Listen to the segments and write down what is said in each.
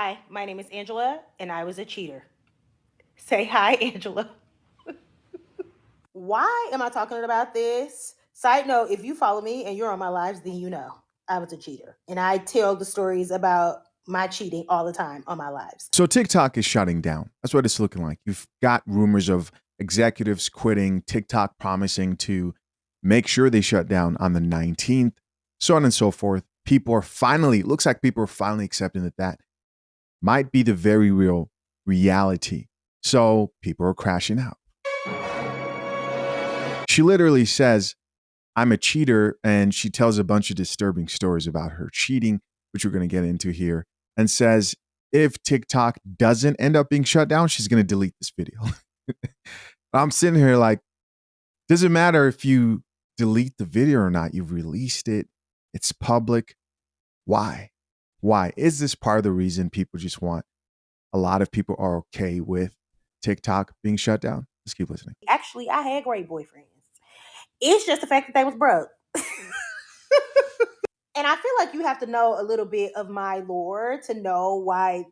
Hi, my name is Angela, and I was a cheater. Say hi, Angela. Why am I talking about this? Side note, if you follow me and you're on my lives, then you know I was a cheater. And I tell the stories about my cheating all the time on my lives. So TikTok is shutting down. That's what it's looking like. You've got rumors of executives quitting, TikTok promising to make sure they shut down on the 19th, so on and so forth. Looks like people are finally accepting that might be the very real reality. So people are crashing out. She literally says, I'm a cheater, and she tells a bunch of disturbing stories about her cheating, which we're going to get into here, and says if TikTok doesn't end up being shut down, she's going to delete this video. I'm sitting here like, doesn't matter if you delete the video or not. You've released it. It's public. Why? Why? Is this part of the reason people just want, a lot of people are okay with TikTok being shut down? Let's keep listening. Actually, I had great boyfriends. It's just the fact that they was broke. And I feel like you have to know a little bit of my lore to know why,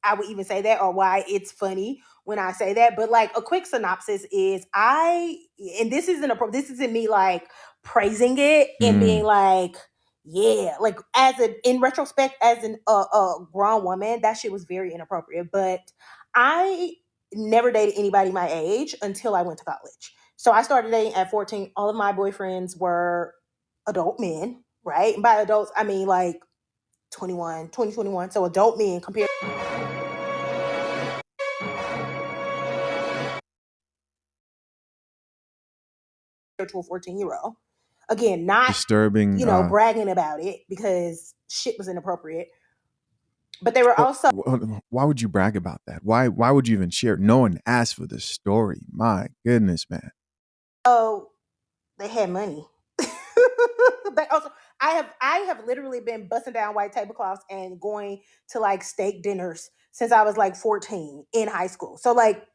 I would even say that, or why it's funny when I say that. But like a quick synopsis is and this isn't me like praising it and being like, yeah, like in retrospect, as a grown woman, that shit was very inappropriate. But I never dated anybody my age until I went to college. So I started dating at 14. All of my boyfriends were adult men, right? And by adults, I mean like 21, 2021. So adult men compared to a 14-year-old. Again, not Disturbing. bragging about it because shit was inappropriate. But they were also Why would you brag about that? Why would you even share? No one asked for this story. My goodness, man. they had money. They also I have literally been busting down white tablecloths and going to like steak dinners since I was like 14 in high school. So like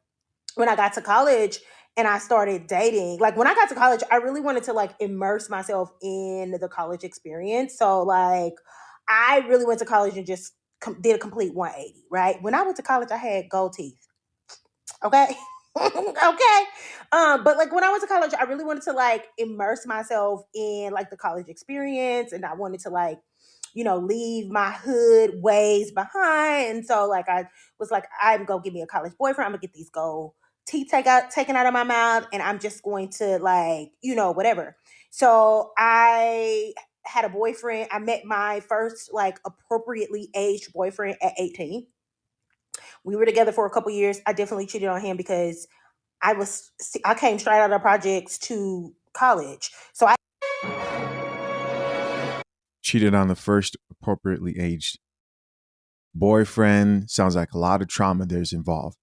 when I got to college and I started dating, like when I got to college, I really wanted to like immerse myself in the college experience. So like I really went to college and just did a complete 180, right? When I went to college, I had gold teeth. Okay. Okay. But like when I went to college, I really wanted to like immerse myself in like the college experience, and I wanted to like, leave my hood ways behind. And so like I was like, I'm gonna give me a college boyfriend. I'm gonna get these gold teeth taken out of my mouth, and I'm just going to like, whatever. So I had a boyfriend. I met my first like appropriately aged boyfriend at 18. We were together for a couple years. I definitely cheated on him because I came straight out of projects to college. So I Cheated on the first appropriately aged boyfriend. Sounds like a lot of trauma there's involved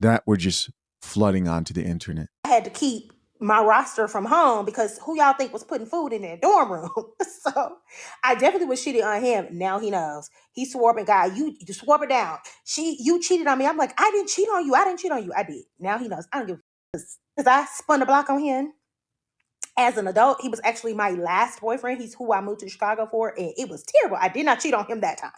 that we're just flooding onto the internet. had to keep my roster from home because who y'all think was putting food in their dorm room? So I definitely was cheating on him. Now he knows. He swore up and God, you swore it down. You cheated on me. I'm like, I didn't cheat on you. I didn't cheat on you. I did. Now he knows. I don't give because I spun the block on him. As an adult, he was actually my last boyfriend. He's who I moved to Chicago for, and it was terrible. I did not cheat on him that time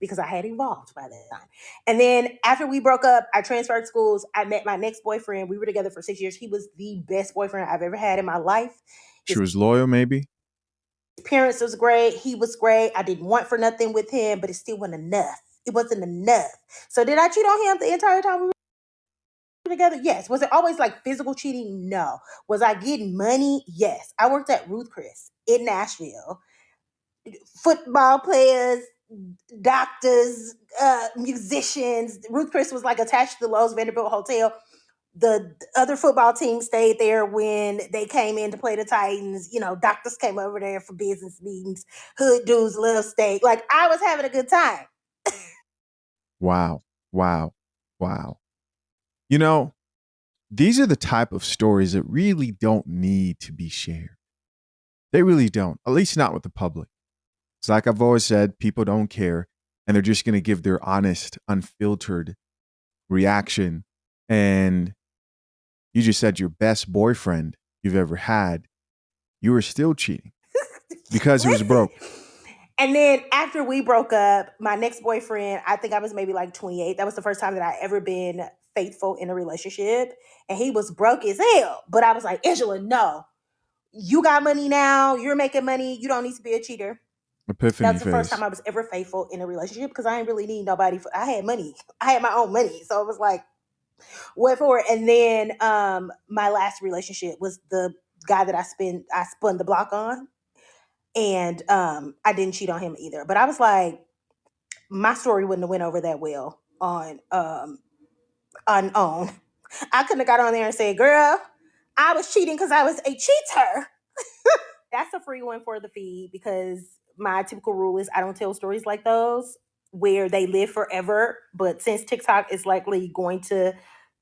because I had evolved by that time. And then after we broke up, I transferred schools. I met my next boyfriend. We were together for 6 years. He was the best boyfriend I've ever had in my life. She was loyal, maybe? His parents was great. He was great. I didn't want for nothing with him, but it still wasn't enough. It wasn't enough. So did I cheat on him the entire time we were together? Yes. Was it always like physical cheating? No. Was I getting money? Yes. I worked at Ruth Chris in Nashville. Football players, doctors, musicians. Ruth Chris was like attached to the Lowe's Vanderbilt Hotel. The other football team stayed there when they came in to play the Titans. Doctors came over there for business meetings. Hood dudes love steak. Like I was having a good time. Wow. Wow. Wow. You know, these are the type of stories that really don't need to be shared. They really don't, at least not with the public. It's like I've always said, people don't care, and they're just going to give their honest, unfiltered reaction. And you just said your best boyfriend you've ever had, you were still cheating because he was broke. And then after we broke up, my next boyfriend, I think I was maybe like 28. That was the first time that I ever been faithful in a relationship. And he was broke as hell. But I was like, Angela, no. You got money now. You're making money. You don't need to be a cheater. That Epiphany was the first time face. I was ever faithful in a relationship because I didn't really need nobody. I had money. I had my own money. So it was like, what for? And then my last relationship was the guy that I spun the block on. And I didn't cheat on him either. But I was like, my story wouldn't have went over that well on unowned. I couldn't have got on there and said, girl, I was cheating because I was a cheater. That's a free one for the feed because my typical rule is I don't tell stories like those where they live forever. But since TikTok is likely going to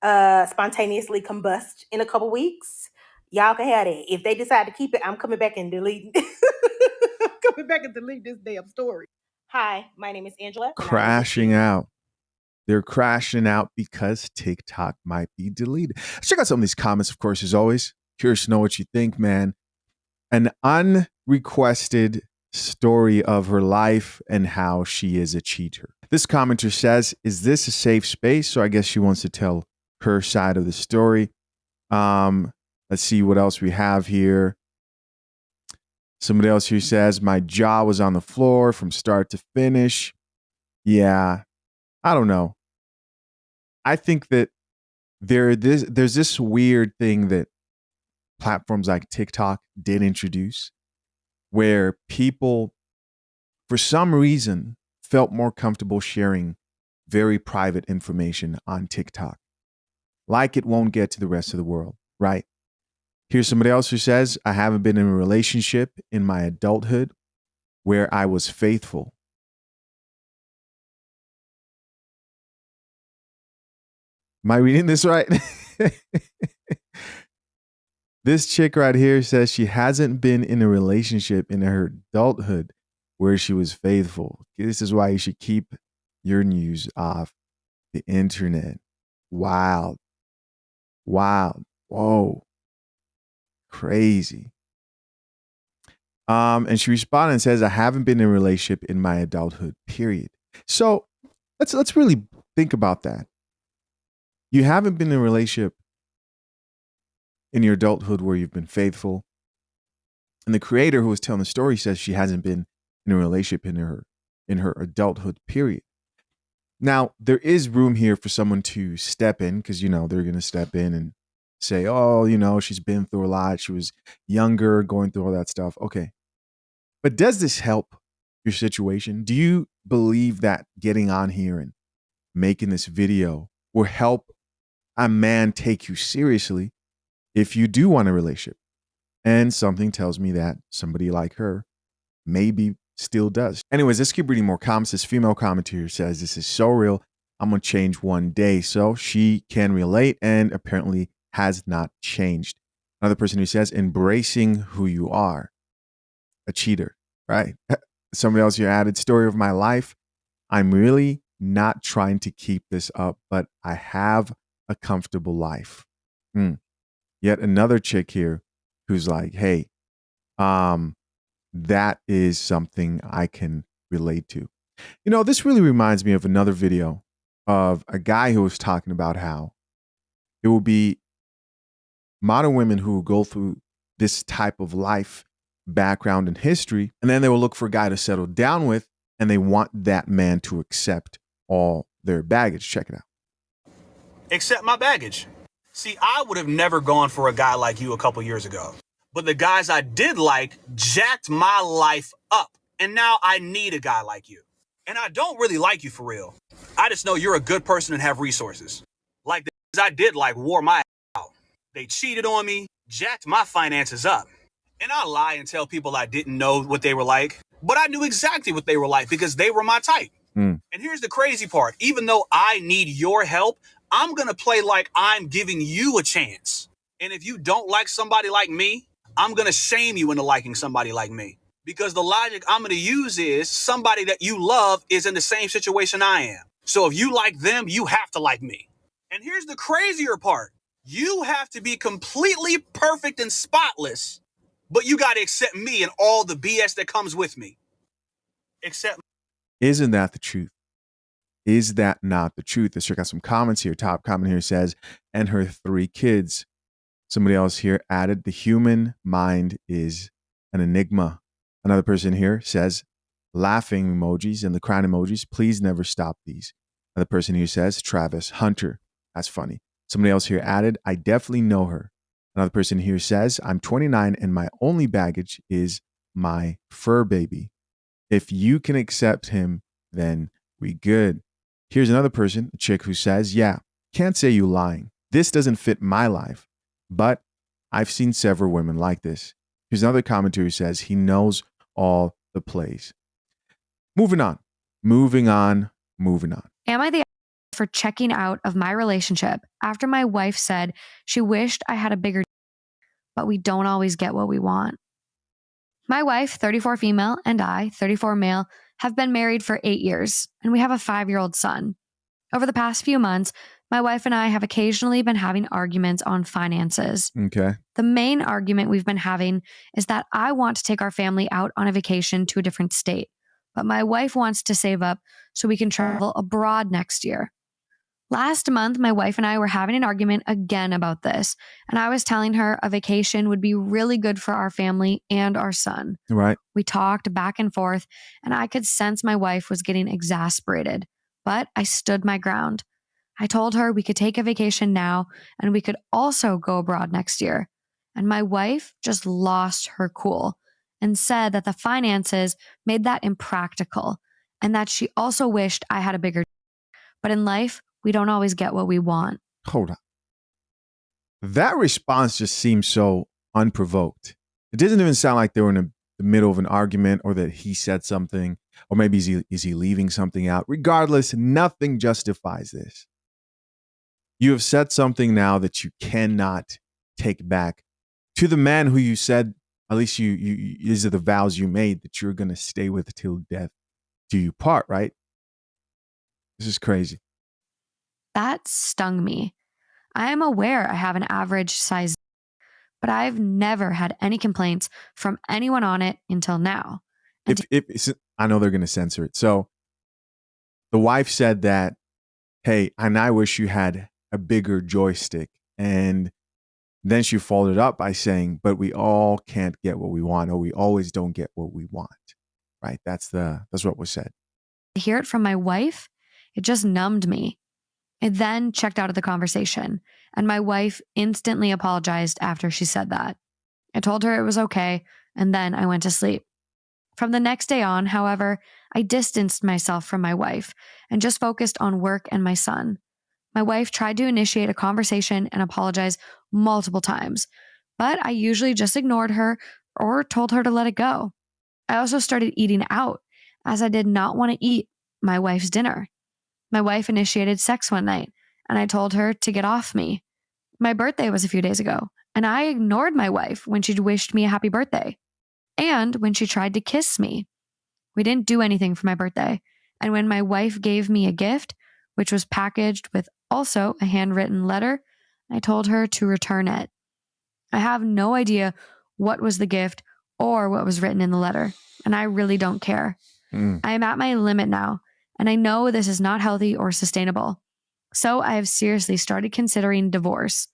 spontaneously combust in a couple weeks, y'all can have it. If they decide to keep it, I'm coming back and deleting. I'm coming back and delete this damn story. Hi, my name is Angela, and I was a Crashing cheater. out. They're crashing out because TikTok might be deleted. Let's check out some of these comments, of course, as always. Curious to know what you think, man. An unrequested story of her life and how she is a cheater. This commenter says, is this a safe space? So I guess she wants to tell her side of the story. Let's see what else we have here. Somebody else here says, my jaw was on the floor from start to finish. Yeah, I don't know. I think that there's this weird thing that platforms like TikTok did introduce where people, for some reason, felt more comfortable sharing very private information on TikTok. Like it won't get to the rest of the world, right? Here's somebody else who says, I haven't been in a relationship in my adulthood where I was faithful. Am I reading this right? This chick right here says she hasn't been in a relationship in her adulthood where she was faithful. This is why you should keep your news off the internet. Wild. Wild. Whoa. Crazy. And she responded and says, I haven't been in a relationship in my adulthood, period. So let's really think about that. You haven't been in a relationship in your adulthood where you've been faithful. And the creator who was telling the story says she hasn't been in a relationship in her adulthood period. Now, there is room here for someone to step in because, they're going to step in and say, oh, she's been through a lot. She was younger, going through all that stuff. Okay. But does this help your situation? Do you believe that getting on here and making this video will help a man take you seriously if you do want a relationship? And something tells me that somebody like her maybe still does. Anyways, let's keep reading more comments. This female commentator says, this is so real. I'm going to change one day. So she can relate and apparently has not changed. Another person who says, embracing who you are. A cheater, right? Somebody else here added, story of my life. I'm really not trying to keep this up, but I have a comfortable life. Yet another chick here who's like, hey, that is something I can relate to. This really reminds me of another video of a guy who was talking about how it will be modern women who go through this type of life background and history, and then they will look for a guy to settle down with, and they want that man to accept all their baggage. Check it out. Accept my baggage. See, I would have never gone for a guy like you a couple years ago. But the guys I did like jacked my life up. And now I need a guy like you. And I don't really like you for real. I just know you're a good person and have resources. Like the guys I did like wore my out. They cheated on me, jacked my finances up. And I lie and tell people I didn't know what they were like. But I knew exactly what they were like because they were my type. And here's the crazy part. Even though I need your help, I'm going to play like I'm giving you a chance. And if you don't like somebody like me, I'm going to shame you into liking somebody like me. Because the logic I'm going to use is somebody that you love is in the same situation I am. So if you like them, you have to like me. And here's the crazier part. You have to be completely perfect and spotless, but you got to accept me and all the BS that comes with me. Except Isn't that the truth? Is that not the truth? Let's check out some comments here. Top comment here says, and her 3 kids. Somebody else here added, the human mind is an enigma. Another person here says, laughing emojis and the crying emojis. Please never stop these. Another person here says, Travis Hunter. That's funny. Somebody else here added, I definitely know her. Another person here says, I'm 29 and my only baggage is my fur baby. If you can accept him, then we good. Here's another person, a chick who says, yeah, can't say you lying. This doesn't fit my life, but I've seen several women like this. Here's another commenter who says he knows all the plays. Moving on. Am I the for checking out of my relationship after my wife said she wished I had a bigger, but we don't always get what we want? My wife, 34 female, and I, 34 male, have been married for 8 years, and we have a 5-year-old son. Over the past few months, my wife and I have occasionally been having arguments on finances. Okay. The main argument we've been having is that I want to take our family out on a vacation to a different state, but my wife wants to save up so we can travel abroad next year. Last month, my wife and I were having an argument again about this, and I was telling her a vacation would be really good for our family and our son. Right. We talked back and forth, and I could sense my wife was getting exasperated, but I stood my ground. I told her we could take a vacation now, and we could also go abroad next year. And my wife just lost her cool and said that the finances made that impractical, and that she also wished I had a bigger. But in life, we don't always get what we want. Hold on. That response just seems so unprovoked. It doesn't even sound like they were in the middle of an argument or that he said something, or maybe is he leaving something out. Regardless, nothing justifies this. You have said something now that you cannot take back to the man who you said, at least you these are the vows you made that you're going to stay with till death do you part, right? This is crazy. That stung me. I am aware I have an average size, but I've never had any complaints from anyone on it until now. And I know they're going to censor it. So the wife said that, hey, and I wish you had a bigger joystick. And then she followed it up by saying, but we all can't get what we want, or we always don't get what we want. Right? That's what was said. to hear it from my wife, it just numbed me. I then checked out of the conversation, and my wife instantly apologized after she said that. I told her it was okay, and then I went to sleep. From the next day on, however, I distanced myself from my wife and just focused on work and my son. My wife tried to initiate a conversation and apologize multiple times, but I usually just ignored her or told her to let it go. I also started eating out, as I did not want to eat my wife's dinner. My wife initiated sex one night, and I told her to get off me. My birthday was a few days ago, and I ignored my wife when she wished me a happy birthday and when she tried to kiss me. We didn't do anything for my birthday, and when my wife gave me a gift, which was packaged with also a handwritten letter, I told her to return it. I have no idea what was the gift or what was written in the letter, and I really don't care. I am at my limit now, and I know this is not healthy or sustainable. So I have seriously started considering divorce.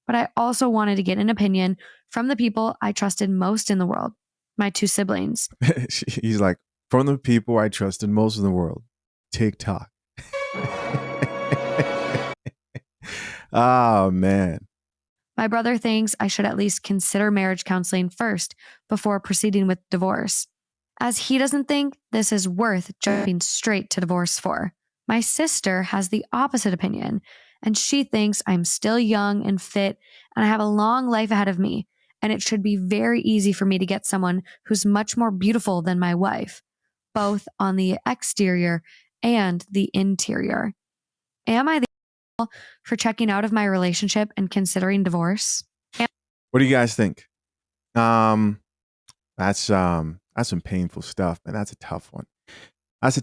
But I also wanted to get an opinion from the people I trusted most in the world, my 2 siblings. He's like, from the people I trusted most in the world, TikTok. Oh, man. My brother thinks I should at least consider marriage counseling first before proceeding with divorce, as he doesn't think this is worth jumping straight to divorce for. My sister has the opposite opinion, and she thinks I'm still young and fit, and I have a long life ahead of me, and it should be very easy for me to get someone who's much more beautiful than my wife, both on the exterior and the interior. Am I the for checking out of my relationship and considering divorce? What do you guys think? That's some painful stuff, man. That's a tough one. Let's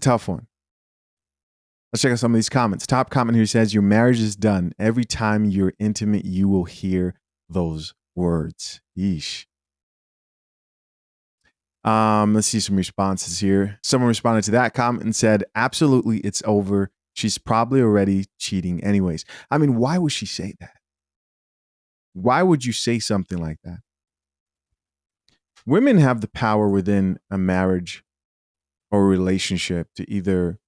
check out some of these comments. Top comment here says, your marriage is done. Every time you're intimate, you will hear those words. Yeesh. Let's see some responses here. Someone responded to that comment and said, absolutely, it's over. She's probably already cheating anyways. I mean, why would she say that? Why would you say something like that? Women have the power within a marriage or a relationship to either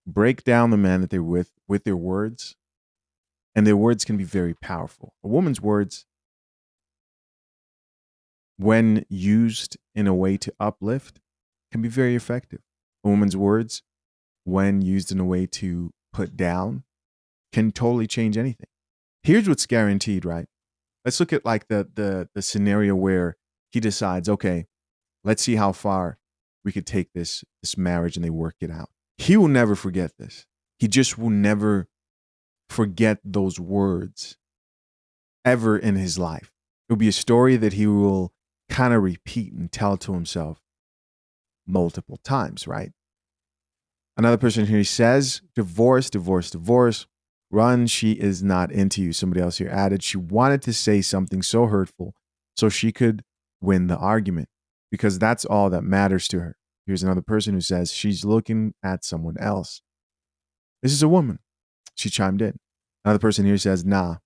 break down the man that they're with their words, and their words can be very powerful. A woman's words, when used in a way to uplift, can be very effective. A woman's words, when used in a way to put down, can totally change anything. Here's what's guaranteed, right? Let's look at like the scenario where he decides, okay, let's see how far we could take this marriage, and they work it out. He will never forget this. He just will never forget those words ever in his life. It'll be a story that he will kind of repeat and tell to himself multiple times, right? Another person here says, divorce, divorce, divorce. Run, she is not into you. Somebody else here added, she wanted to say something so hurtful so she could win the argument because that's all that matters to her. Here's another person who says she's looking at someone else. This is a woman. She chimed in. Another person here says, nah,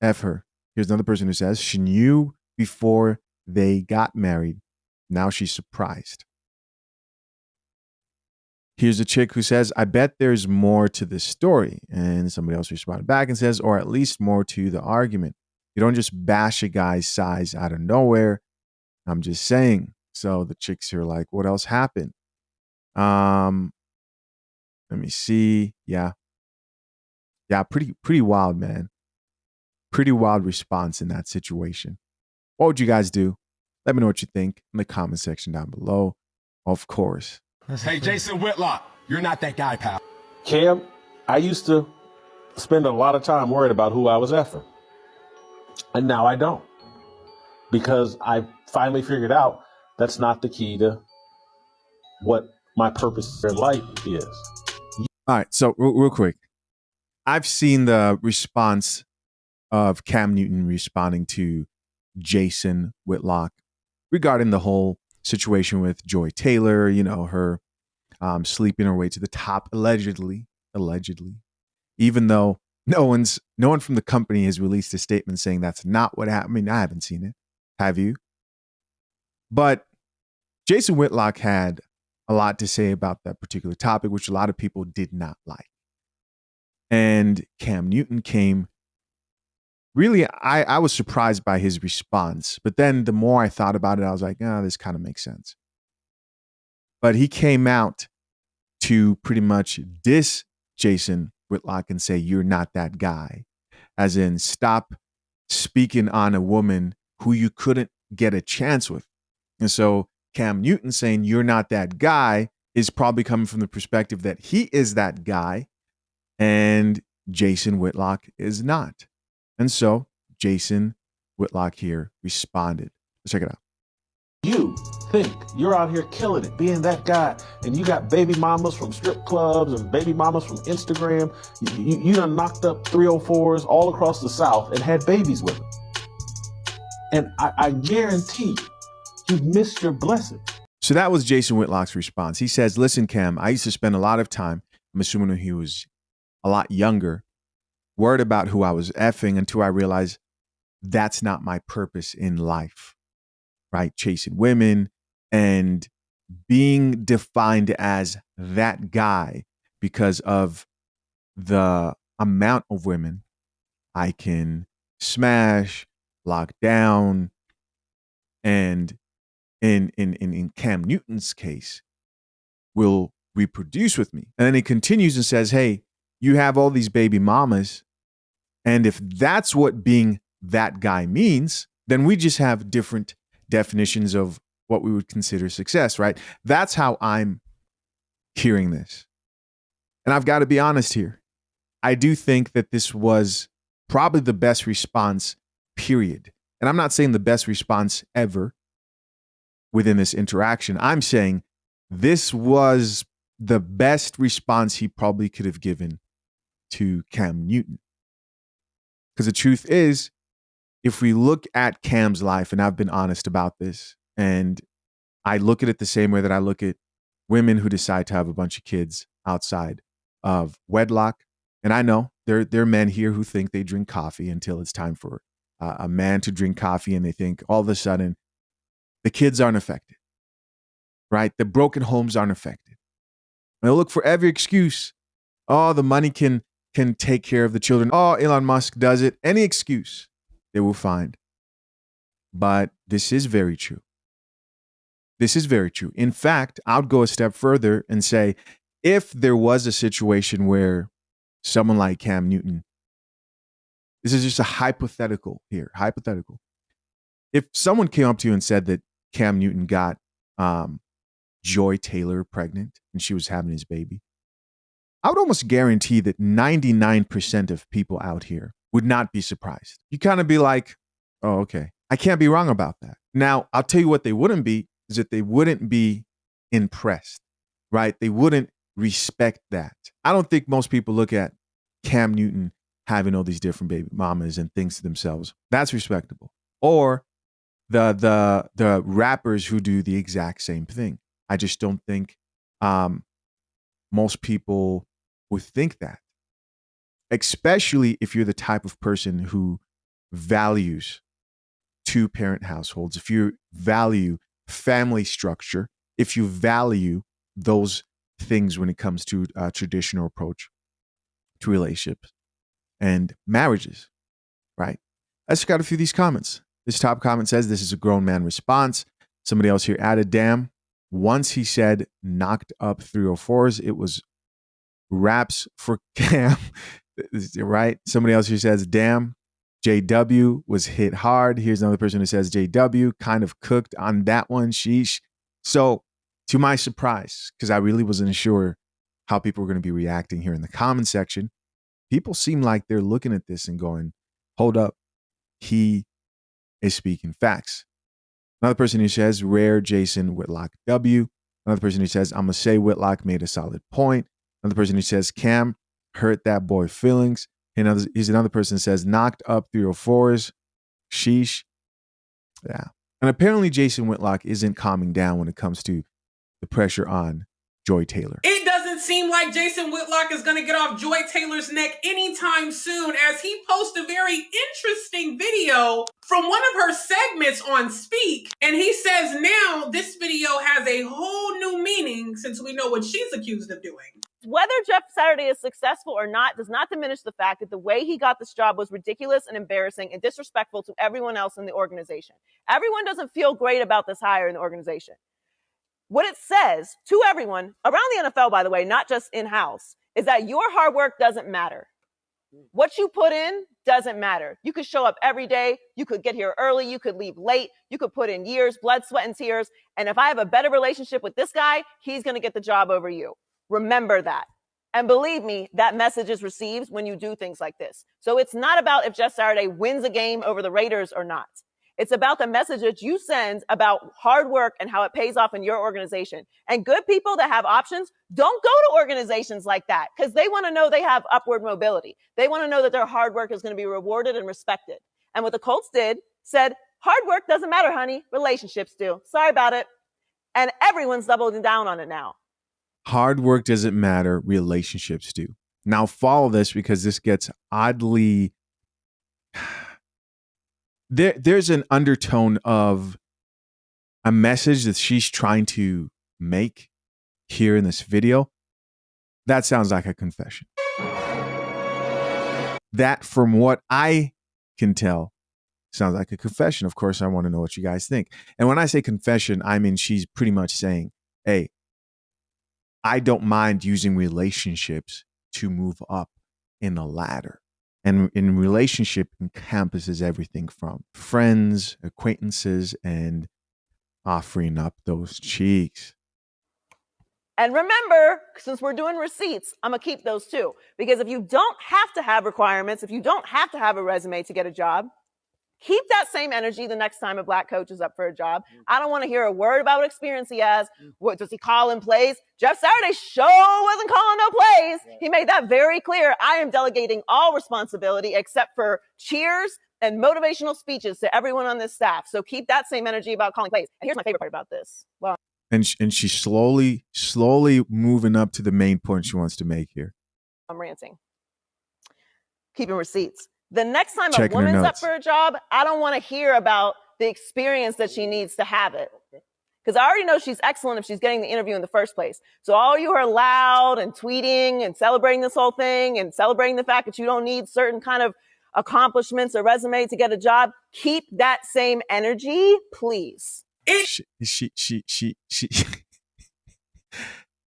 F her. Here's another person who says she knew before they got married. Now she's surprised. Here's a chick who says, I bet there's more to this story. And somebody else responded back and says, or at least more to the argument. You don't just bash a guy's size out of nowhere. I'm just saying. So the chicks here are like, what else happened? Let me see. Yeah, pretty wild, man. Pretty wild response in that situation. What would you guys do? Let me know what you think in the comment section down below. Of course. Hey, Jason Whitlock, you're not that guy, pal. Cam, I used to spend a lot of time worried about who I was effing. And now I don't. Because I finally figured out that's not the key to what my purpose in life is. All right, so real quick. I've seen the response of Cam Newton responding to Jason Whitlock regarding the whole situation with Joy Taylor, her sleeping her way to the top, allegedly, even though no one from the company has released a statement saying that's not what happened. I mean, I haven't seen it. Have you? But Jason Whitlock had a lot to say about that particular topic, which a lot of people did not like. And Cam Newton came. Really, I was surprised by his response. But then the more I thought about it, I was like, this kind of makes sense. But he came out to pretty much diss Jason Whitlock and say, you're not that guy. As in, stop speaking on a woman who you couldn't get a chance with. And so Cam Newton saying, you're not that guy is probably coming from the perspective that he is that guy and Jason Whitlock is not. And so Jason Whitlock here responded. Let's check it out. You think you're out here killing it, being that guy, and you got baby mamas from strip clubs and baby mamas from Instagram. You done knocked up 304s all across the South and had babies with them. And I guarantee you've missed your blessing. So that was Jason Whitlock's response. He says, listen, Cam, I used to spend a lot of time, I'm assuming he was a lot younger, worried about who I was effing until I realized that's not my purpose in life, right? Chasing women and being defined as that guy because of the amount of women I can smash, lock down, and in Cam Newton's case, will reproduce with me. And then he continues and says, hey, you have all these baby mamas. And if that's what being that guy means, then we just have different definitions of what we would consider success, right? That's how I'm hearing this. And I've got to be honest here. I do think that this was probably the best response, period. And I'm not saying the best response ever within this interaction. I'm saying this was the best response he probably could have given to Cam Newton. Because the truth is, if we look at Cam's life, and I've been honest about this, and I look at it the same way that I look at women who decide to have a bunch of kids outside of wedlock. And I know there are men here who think they drink coffee until it's time for a man to drink coffee, and they think all of a sudden the kids aren't affected, right? The broken homes aren't affected. And they'll look for every excuse. Oh, the money can take care of the children. Oh, Elon Musk does it. Any excuse they will find. But this is very true. This is very true. In fact, I would go a step further and say, if there was a situation where someone like Cam Newton, this is just a hypothetical here, hypothetical. If someone came up to you and said that Cam Newton got Joy Taylor pregnant and she was having his baby, I would almost guarantee that 99% of people out here would not be surprised. You kind of be like, oh, okay, I can't be wrong about that. Now, I'll tell you what they wouldn't be is that they wouldn't be impressed, right? They wouldn't respect that. I don't think most people look at Cam Newton having all these different baby mamas and things to themselves. That's respectable. Or the rappers who do the exact same thing. I just don't think most people would think that, especially if you're the type of person who values two-parent households, if you value family structure, if you value those things when it comes to a traditional approach to relationships and marriages, right? Let's check out a few of these comments. This top comment says, this is a grown man response. Somebody else here added, damn, once he said knocked up 304s, it was raps for Cam, right? Somebody else here says, damn, JW was hit hard. Here's another person who says, JW kind of cooked on that one. Sheesh. So to my surprise, because I really wasn't sure how people were going to be reacting here in the comment section, people seem like they're looking at this and going, hold up, he is speaking facts. Another person who says, rare Jason Whitlock W. Another person who says, I'm going to say Whitlock made a solid point. Another person who says, Cam hurt that boy feelings. He's another person who says, knocked up 304s. Sheesh. Yeah. And apparently Jason Whitlock isn't calming down when it comes to the pressure on Joy Taylor. It doesn't seem like Jason Whitlock is going to get off Joy Taylor's neck anytime soon, as he posts a very interesting video from one of her segments on Speak. And he says now this video has a whole new meaning since we know what she's accused of doing. Whether Jeff Saturday is successful or not does not diminish the fact that the way he got this job was ridiculous and embarrassing and disrespectful to everyone else in the organization. Everyone doesn't feel great about this hire in the organization. What it says to everyone around the NFL, by the way, not just in-house, is that your hard work doesn't matter. What you put in doesn't matter. You could show up every day. You could get here early. You could leave late. You could put in years, blood, sweat, and tears. And if I have a better relationship with this guy, he's going to get the job over you. Remember that. And believe me, that message is received when you do things like this. So it's not about if Jeff Saturday wins a game over the Raiders or not. It's about the message that you send about hard work and how it pays off in your organization. And good people that have options don't go to organizations like that because they want to know they have upward mobility. They want to know that their hard work is going to be rewarded and respected. And what the Colts did, said, hard work doesn't matter, honey. Relationships do. Sorry about it. And everyone's doubling down on it now. Hard work doesn't matter. Relationships do. Now follow this because this gets oddly... There's an undertone of a message that she's trying to make here in this video. That sounds like a confession. That, from what I can tell, sounds like a confession. Of course, I want to know what you guys think. And when I say confession, I mean she's pretty much saying, hey, I don't mind using relationships to move up in the ladder. And in relationship encompasses everything from friends, acquaintances, and offering up those cheeks. And remember, since we're doing receipts, I'm going to keep those too. Because if you don't have to have requirements, if you don't have to have a resume to get a job, keep that same energy the next time a black coach is up for a job. I don't want to hear a word about what experience he has. What does he call in plays? Jeff Saturday sure wasn't calling no plays. He made that very clear. I am delegating all responsibility except for cheers, and motivational speeches to everyone on this staff. So keep that same energy about calling plays. And here's my favorite part about this. Well, And she's slowly moving up to the main point she wants to make here. I'm ranting. Keeping receipts. The next time Checking a her woman's up notes. for a job, I don't want to hear about the experience that she needs to have it. Because I already know she's excellent if she's getting the interview in the first place. So all you are loud and tweeting and celebrating this whole thing and celebrating the fact that you don't need certain kind of accomplishments or resume to get a job, keep that same energy, please. She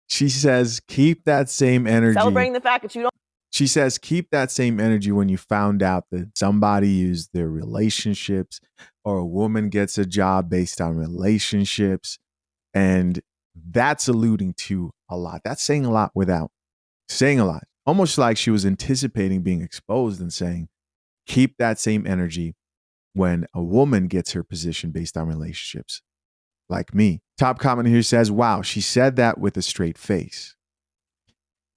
she says keep that same energy. Celebrating the fact that you don't. She says keep that same energy when you found out that somebody used their relationships or a woman gets a job based on relationships. And that's alluding to a lot. That's saying a lot without saying a lot. Almost like she was anticipating being exposed and saying, keep that same energy when a woman gets her position based on relationships. Like me. Top comment here says, wow, she said that with a straight face.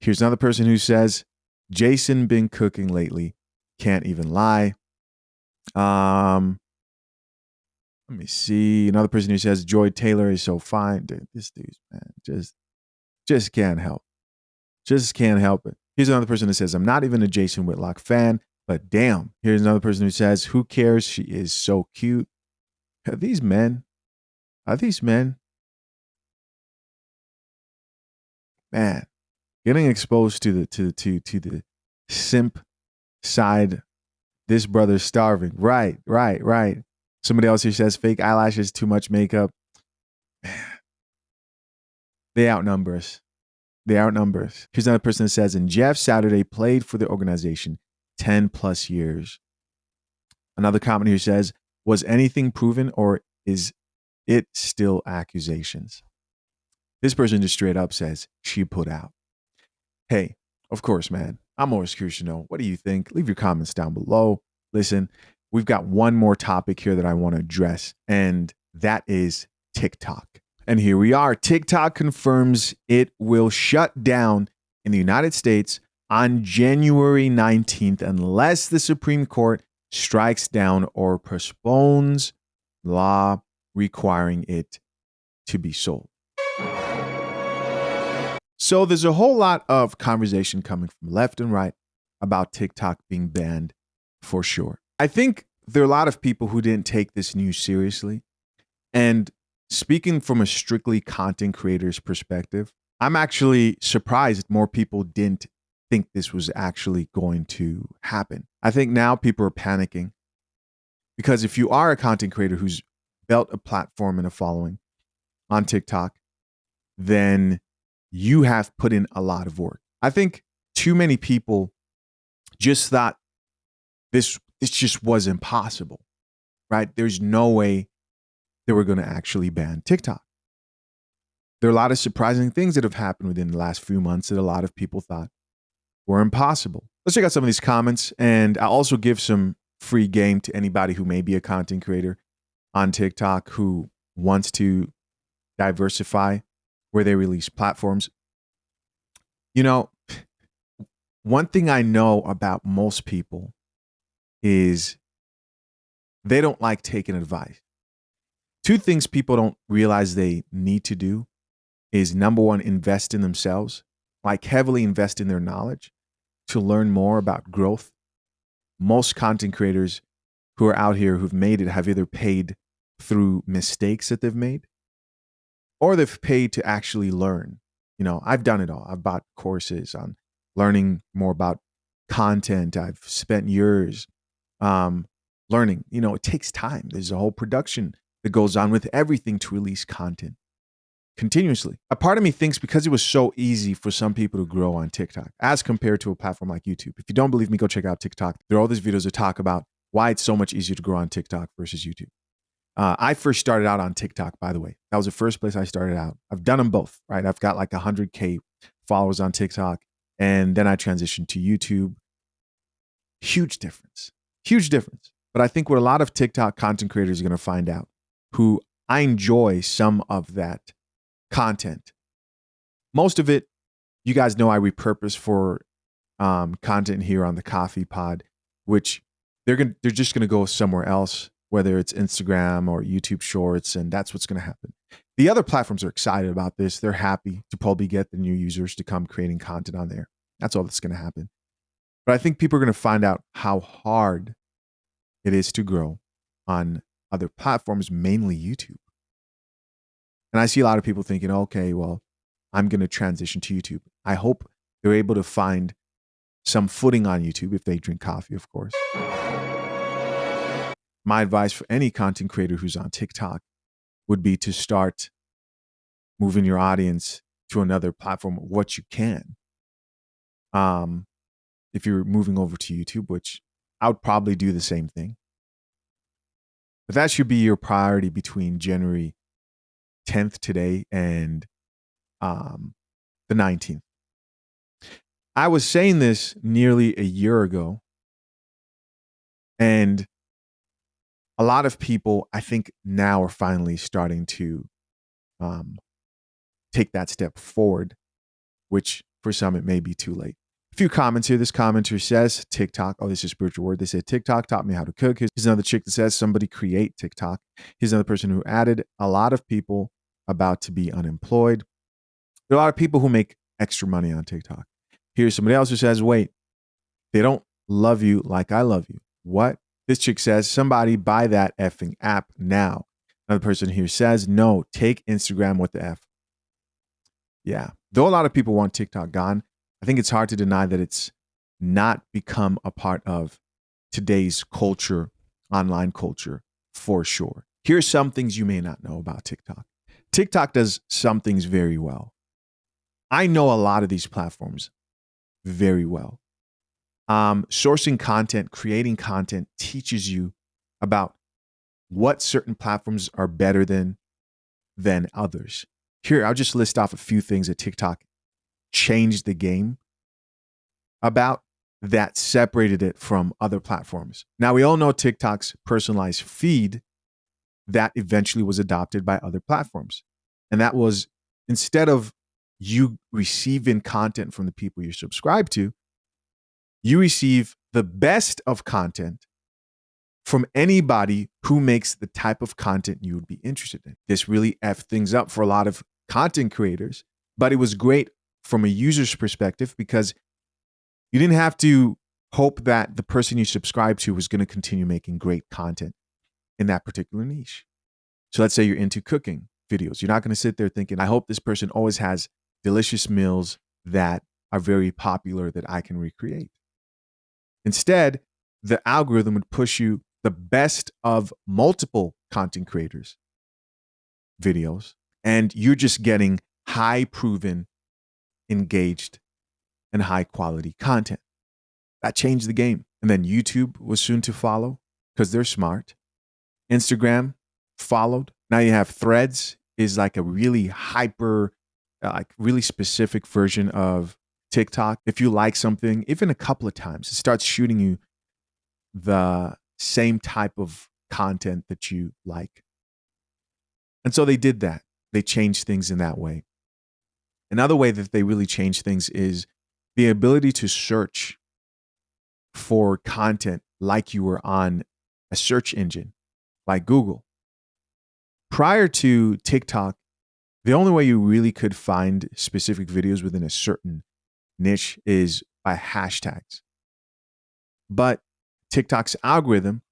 Here's another person who says, Jason been cooking lately. Can't even lie. Let me see. Another person who says, Joy Taylor is so fine. Dude, this dude's, man, just can't help. Just can't help it. Here's another person that says, I'm not even a Jason Whitlock fan, but damn. Here's another person who says, who cares? She is so cute. Are these men? Man, getting exposed to the simp side. This brother's starving. Right. Somebody else here says fake eyelashes, too much makeup. Man, they outnumber us. Here's another person that says, and Jeff Saturday played for the organization 10 plus years. Another comment here says, was anything proven or is it still accusations? This person just straight up says she put out. Hey, of course, man. I'm always curious to know. What do you think? Leave your comments down below. Listen, we've got one more topic here that I want to address, and that is TikTok. And here we are. TikTok confirms it will shut down in the United States on January 19th unless the Supreme Court strikes down or postpones law requiring it to be sold. So there's a whole lot of conversation coming from left and right about TikTok being banned for sure. I think there are a lot of people who didn't take this news seriously. And speaking from a strictly content creator's perspective, I'm actually surprised more people didn't think this was actually going to happen. I think now people are panicking because if you are a content creator who's built a platform and a following on TikTok, then you have put in a lot of work. I think too many people just thought this just was impossible, right? There's no way they were going to actually ban TikTok. There are a lot of surprising things that have happened within the last few months that a lot of people thought were impossible. Let's check out some of these comments, and I'll also give some free game to anybody who may be a content creator on TikTok who wants to diversify where they release platforms. You know, one thing I know about most people is they don't like taking advice. Two things people don't realize they need to do is number one, invest in themselves, like heavily invest in their knowledge to learn more about growth. Most content creators who are out here who've made it have either paid through mistakes that they've made or they've paid to actually learn. You know, I've done it all. I've bought courses on learning more about content. I've spent years learning. You know, it takes time. There's a whole production that goes on with everything to release content continuously. A part of me thinks because it was so easy for some people to grow on TikTok as compared to a platform like YouTube. If you don't believe me, go check out TikTok. There are all these videos that talk about why it's so much easier to grow on TikTok versus YouTube. I first started out on TikTok, by the way. That was the first place I started out. I've done them both, right? I've got like 100K followers on TikTok, and then I transitioned to YouTube. Huge difference. But I think what a lot of TikTok content creators are going to find out, who I enjoy some of that content. Most of it, you guys know I repurpose for content here on the Coffee Pod, which they're just gonna go somewhere else, whether it's Instagram or YouTube Shorts, and that's what's gonna happen. The other platforms are excited about this. They're happy to probably get the new users to come creating content on there. That's all that's gonna happen. But I think people are gonna find out how hard it is to grow on other platforms, mainly YouTube. And I see a lot of people thinking, okay, well, I'm going to transition to YouTube. I hope they're able to find some footing on YouTube if they drink coffee, of course. My advice for any content creator who's on TikTok would be to start moving your audience to another platform, what you can. If you're moving over to YouTube, which I would probably do the same thing. But that should be your priority between January 10th today and the 19th. I was saying this nearly a year ago, and a lot of people, I think, now are finally starting to take that step forward, which for some it may be too late. A few comments here. This commenter says TikTok. Oh, this is a spiritual word. They said TikTok taught me how to cook. Here's another chick that says somebody create TikTok. Here's another person who added a lot of people about to be unemployed. There are a lot of people who make extra money on TikTok. Here's somebody else who says, wait, they don't love you like I love you. What? This chick says, somebody buy that effing app now. Another person here says, no, take Instagram with the F. Yeah. Though a lot of people want TikTok gone, I think it's hard to deny that it's not become a part of today's culture, online culture, for sure. Here's some things you may not know about TikTok. TikTok does some things very well. I know a lot of these platforms very well. Sourcing content, creating content teaches you about what certain platforms are better than others. Here, I'll just list off a few things that TikTok changed the game about that separated it from other platforms. Now, we all know TikTok's personalized feed that eventually was adopted by other platforms. And that was, instead of you receiving content from the people you subscribe to, you receive the best of content from anybody who makes the type of content you would be interested in. This really effed things up for a lot of content creators, but it was great from a user's perspective because you didn't have to hope that the person you subscribe to was going to continue making great content in that particular niche. So let's say you're into cooking videos. You're not going to sit there thinking, I hope this person always has delicious meals that are very popular that I can recreate. Instead, the algorithm would push you the best of multiple content creators' videos, and you're just getting high proven, engaged, and high quality content. That changed the game. And then YouTube was soon to follow because they're smart. Instagram followed. Now you have Threads is like a really hyper, like really specific version of TikTok. If you like something, even a couple of times, it starts shooting you the same type of content that you like. And so they did that. They changed things in that way. Another way that they really changed things is the ability to search for content like you were on a search engine like Google. Prior to TikTok, the only way you really could find specific videos within a certain niche is by hashtags. But TikTok's algorithm,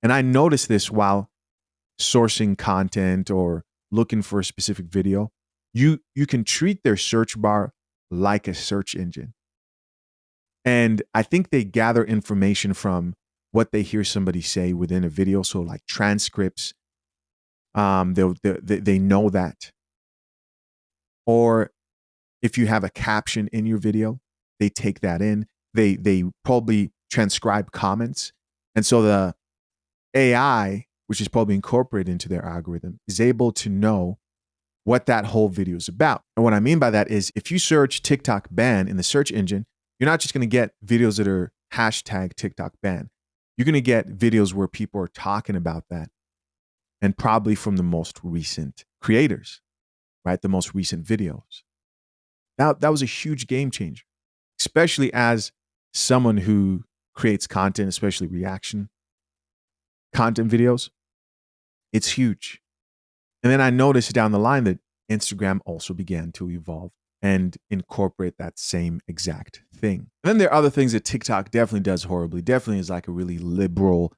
and I noticed this while sourcing content or looking for a specific video, you can treat their search bar like a search engine. And I think they gather information from what they hear somebody say within a video. So like transcripts, they know that. Or if you have a caption in your video, they take that in. They probably transcribe comments. And so the AI, which is probably incorporated into their algorithm, is able to know what that whole video is about. And what I mean by that is if you search TikTok ban in the search engine, you're not just going to get videos that are hashtag TikTok ban. You're going to get videos where people are talking about that, and probably from the most recent creators, right? The most recent videos. That was a huge game changer, especially as someone who creates content, especially reaction content videos, it's huge. And then I noticed down the line that Instagram also began to evolve and incorporate that same exact thing. And then there are other things that TikTok definitely does horribly. Definitely is like a really liberal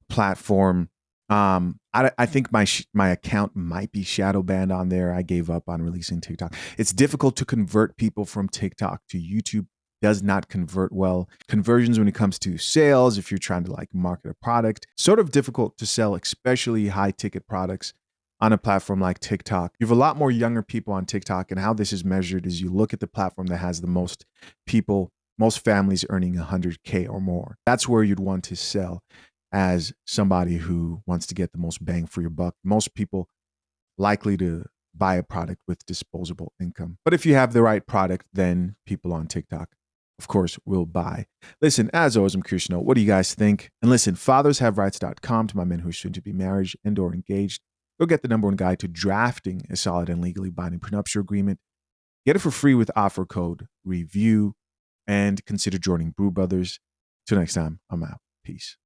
platform. I think my account might be shadow banned on there. I gave up on releasing TikTok. It's difficult to convert people from TikTok to YouTube. Does not convert well. Conversions when it comes to sales, if you're trying to like market a product, sort of difficult to sell, especially high ticket products on a platform like TikTok. You have a lot more younger people on TikTok, and how this is measured is you look at the platform that has the most people, most families earning 100K or more. That's where you'd want to sell as somebody who wants to get the most bang for your buck. Most people likely to buy a product with disposable income. But if you have the right product, then people on TikTok, of course, will buy. Listen, as always, I'm curious to know, what do you guys think? And listen, fathershaverights.com to my men who are soon to be married and or engaged. Go get the #1 guide to drafting a solid and legally binding prenuptial agreement. Get it for free with offer code REVIEW, and consider joining Brew Brothers. Till next time, I'm out. Peace.